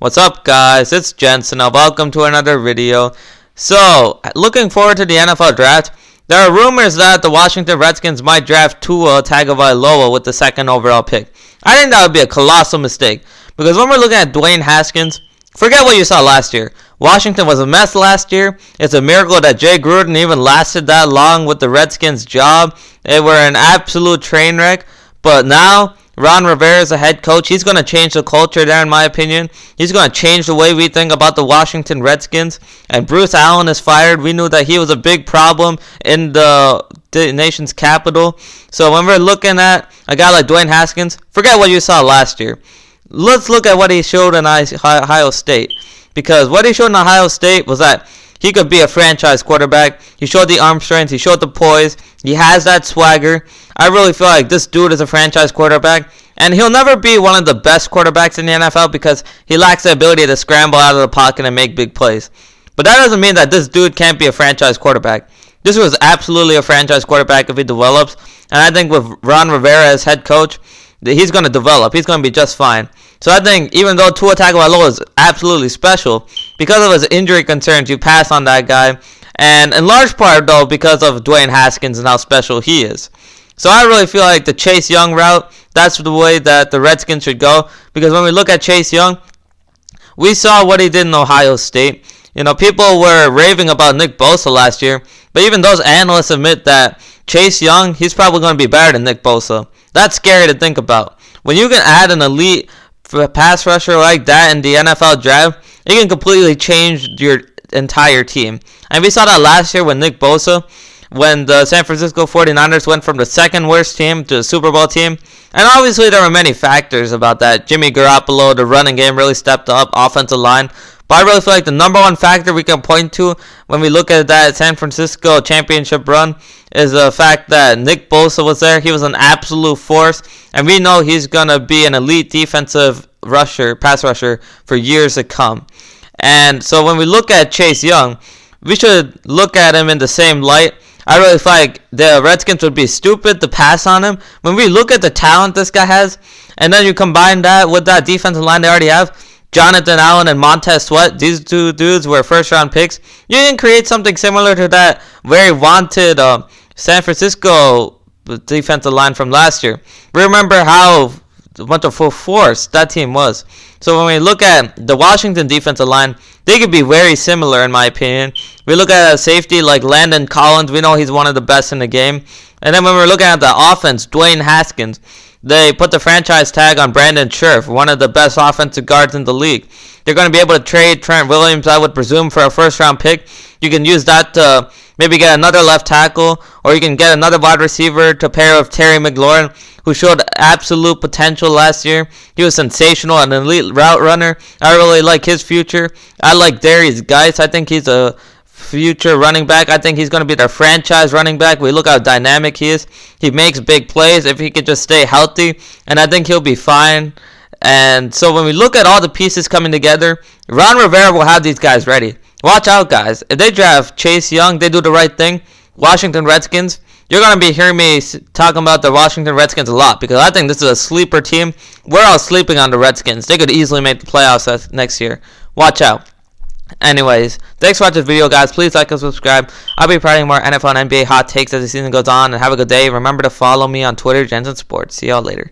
What's up, guys? It's Jensen. Welcome to another video. So, looking forward to the NFL draft. There are rumors that the Washington Redskins might draft Tua Tagovailoa with the second overall pick. I think that would be a colossal mistake because when we're looking at Dwayne Haskins, forget what you saw last year. Washington was a mess last year. It's a miracle that Jay Gruden even lasted that long with the Redskins job. They were an absolute train wreck. But now, Ron Rivera is a head coach. He's going to change the culture there, in my opinion. He's going to change the way we think about the Washington Redskins. And Bruce Allen is fired. We knew that he was a big problem in the nation's capital. So when we're looking at a guy like Dwayne Haskins, forget what you saw last year. Let's look at what he showed in Ohio State. Because what he showed in Ohio State was that he could be a franchise quarterback. He showed the arm strength. He showed the poise. He has that swagger. I really feel like this dude is a franchise quarterback. And he'll never be one of the best quarterbacks in the NFL because he lacks the ability to scramble out of the pocket and make big plays. But that doesn't mean that this dude can't be a franchise quarterback. This was absolutely a franchise quarterback if he develops. And I think with Ron Rivera as head coach, he's going to develop. He's going to be just fine. So I think even though Tua Tagovailoa is absolutely special, because of his injury concerns, you pass on that guy. And in large part, though, because of Dwayne Haskins and how special he is. So I really feel like the Chase Young route, that's the way that the Redskins should go. Because when we look at Chase Young, we saw what he did in Ohio State. You know, people were raving about Nick Bosa last year. But even those analysts admit that Chase Young, he's probably going to be better than Nick Bosa. That's scary to think about. When you can add an elite pass rusher like that in the NFL draft, it can completely change your entire team. And we saw that last year with Nick Bosa, when the San Francisco 49ers went from the second worst team to the Super Bowl team. And obviously there were many factors about that. Jimmy Garoppolo, the running game really stepped up, offensive line. But I really feel like the number one factor we can point to when we look at that San Francisco championship run is the fact that Nick Bosa was there. He was an absolute force. And we know he's going to be an elite defensive pass rusher for years to come. And so when we look at Chase Young, we should look at him in the same light. I really feel like the Redskins would be stupid to pass on him. When we look at the talent this guy has, and then you combine that with that defensive line they already have, Jonathan Allen and Montez Sweat, these two dudes were first-round picks. You can create something similar to that very wanted San Francisco defensive line from last year. Remember how much of a force that team was. So when we look at the Washington defensive line, they could be very similar in my opinion. We look at a safety like Landon Collins. We know he's one of the best in the game. And then when we're looking at the offense, Dwayne Haskins, they put the franchise tag on Brandon Scherff, one of the best offensive guards in the league. They're going to be able to trade Trent Williams, I would presume, for a first-round pick. You can use that to maybe get another left tackle, or you can get another wide receiver to pair with Terry McLaurin, who showed absolute potential last year. He was sensational, an elite route runner. I really like his future. I like Darius Geis. I think he's a future running back. I think he's going to be their franchise running back. We look how dynamic he is. He makes big plays if he could just stay healthy, and I think he'll be fine. And so when we look at all the pieces coming together, Ron Rivera will have these guys ready. Watch out, guys. If they draft Chase Young, they do the right thing. Washington Redskins, you're going to be hearing me talking about the Washington Redskins a lot because I think this is a sleeper team. We're all sleeping on the Redskins. They could easily make the playoffs next year. Watch out. Anyways, thanks for watching this video, guys. Please like and subscribe. I'll be providing more NFL and NBA hot takes as the season goes on. And have a good day. Remember to follow me on Twitter, Jensen Sports. See y'all later.